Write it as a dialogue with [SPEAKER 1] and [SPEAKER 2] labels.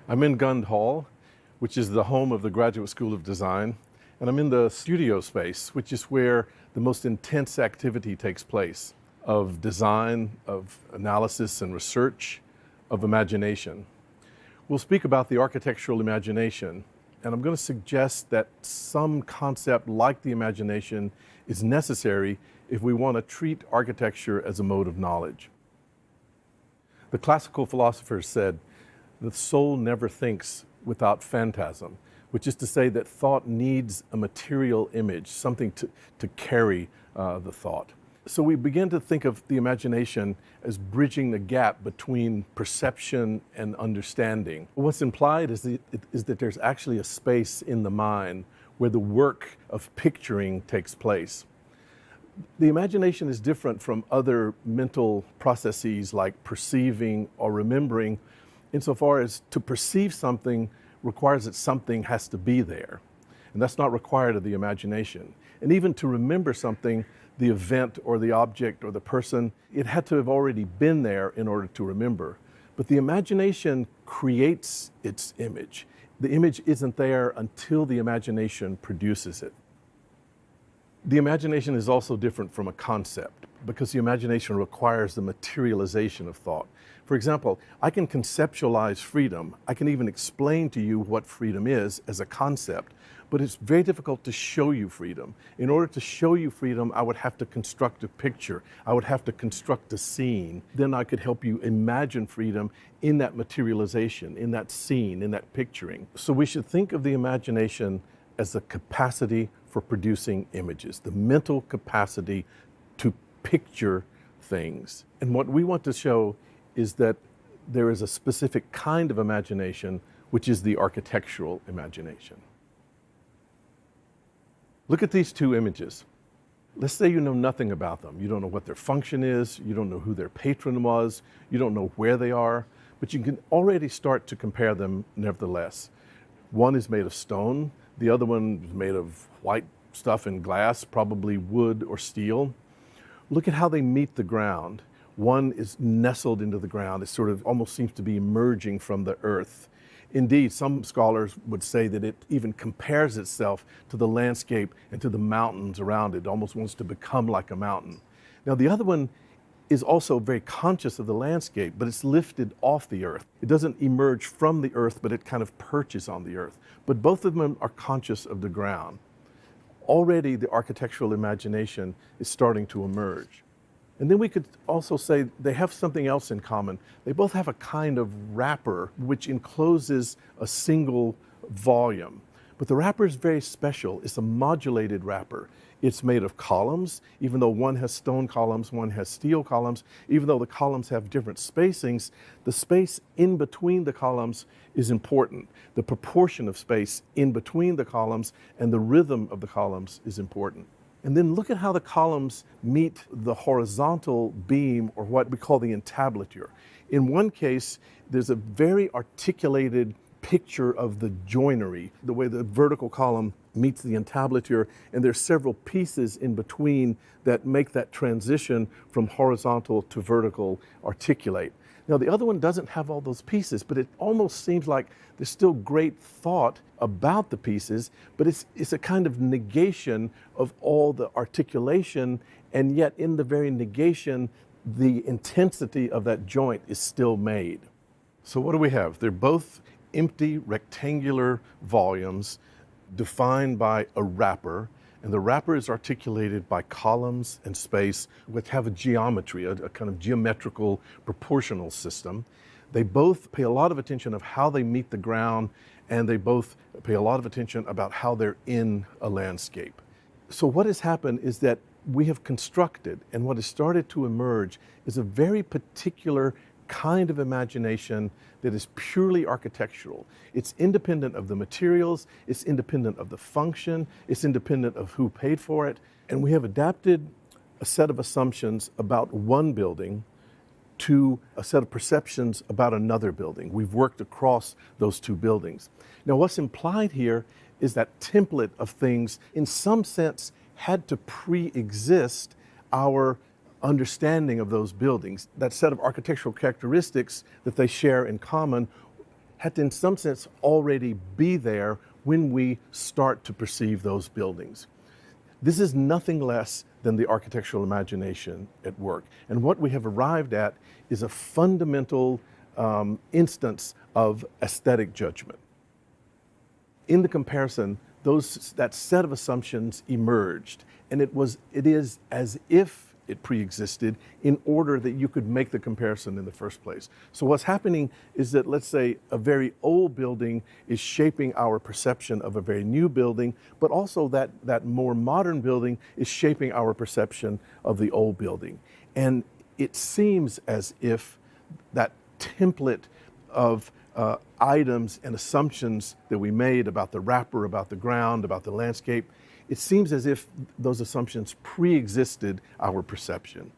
[SPEAKER 1] I'm in Gund Hall, which is the home of the Graduate School of Design, and I'm in the studio space, which is where the most intense activity takes place of design, of analysis and research, of imagination. We'll speak about the architectural imagination, and I'm going to suggest that some concept like the imagination is necessary if we want to treat architecture as a mode of knowledge. The classical philosophers said, the soul never thinks without phantasm, which is to say that thought needs a material image, something to carry the thought. So we begin to think of the imagination as bridging the gap between perception and understanding. What's implied is that there's actually a space in the mind where the work of picturing takes place. The imagination is different from other mental processes like perceiving or remembering, insofar as to perceive something requires that something has to be there. And that's not required of the imagination. And even to remember something, the event or the object or the person, it had to have already been there in order to remember. But the imagination creates its image. The image isn't there until the imagination produces it. The imagination is also different from a concept because the imagination requires the materialization of thought. For example, I can conceptualize freedom. I can even explain to you what freedom is as a concept, but it's very difficult to show you freedom. In order to show you freedom, I would have to construct a picture. I would have to construct a scene. Then I could help you imagine freedom in that materialization, in that scene, in that picturing. So we should think of the imagination as the capacity for producing images, the mental capacity to picture things. And what we want to show is that there is a specific kind of imagination, which is the architectural imagination. Look at these two images. Let's say you know nothing about them. You don't know what their function is, you don't know who their patron was, you don't know where they are, but you can already start to compare them nevertheless. One is made of stone, the other one is made of white stuff and glass, probably wood or steel. Look at how they meet the ground. One is nestled into the ground. It sort of almost seems to be emerging from the earth. Indeed, some scholars would say that it even compares itself to the landscape and to the mountains around it. It almost wants to become like a mountain. Now, the other one is also very conscious of the landscape, but it's lifted off the earth. It doesn't emerge from the earth, but it kind of perches on the earth. But both of them are conscious of the ground. Already the architectural imagination is starting to emerge. And then we could also say they have something else in common. They both have a kind of wrapper which encloses a single volume. But the wrapper is very special. It's a modulated wrapper. It's made of columns, even though one has stone columns, one has steel columns. Even though the columns have different spacings, the space in between the columns is important. The proportion of space in between the columns and the rhythm of the columns is important. And then look at how the columns meet the horizontal beam, or what we call the entablature. In one case, there's a very articulated picture of the joinery, the way the vertical column meets the entablature, and there's several pieces in between that make that transition from horizontal to vertical articulate. Now, the other one doesn't have all those pieces, but it almost seems like there's still great thought about the pieces, but it's a kind of negation of all the articulation, and yet in the very negation, the intensity of that joint is still made. So what do we have? They're both empty rectangular volumes defined by a wrapper, and the wrapper is articulated by columns and space which have a geometry, a kind of geometrical proportional system. They both pay a lot of attention of how they meet the ground, and they both pay a lot of attention about how they're in a landscape. So what has happened is that we have constructed, and what has started to emerge is a very particular kind of imagination that is purely architectural. It's independent of the materials, it's independent of the function, it's independent of who paid for it, and we have adapted a set of assumptions about one building to a set of perceptions about another building. We've worked across those two buildings. Now, what's implied here is that template of things, in some sense, had to pre-exist our understanding of those buildings. That set of architectural characteristics that they share in common had to, in some sense, already be there when we start to perceive those buildings. This is nothing less than the architectural imagination at work. And what we have arrived at is a fundamental instance of aesthetic judgment. In the comparison, that set of assumptions emerged, and it is as if it pre-existed in order that you could make the comparison in the first place. So what's happening is that, let's say, a very old building is shaping our perception of a very new building, but also that more modern building is shaping our perception of the old building. And it seems as if that template of items and assumptions that we made about the wrapper, about the ground, about the landscape, it seems as if those assumptions pre-existed our perception.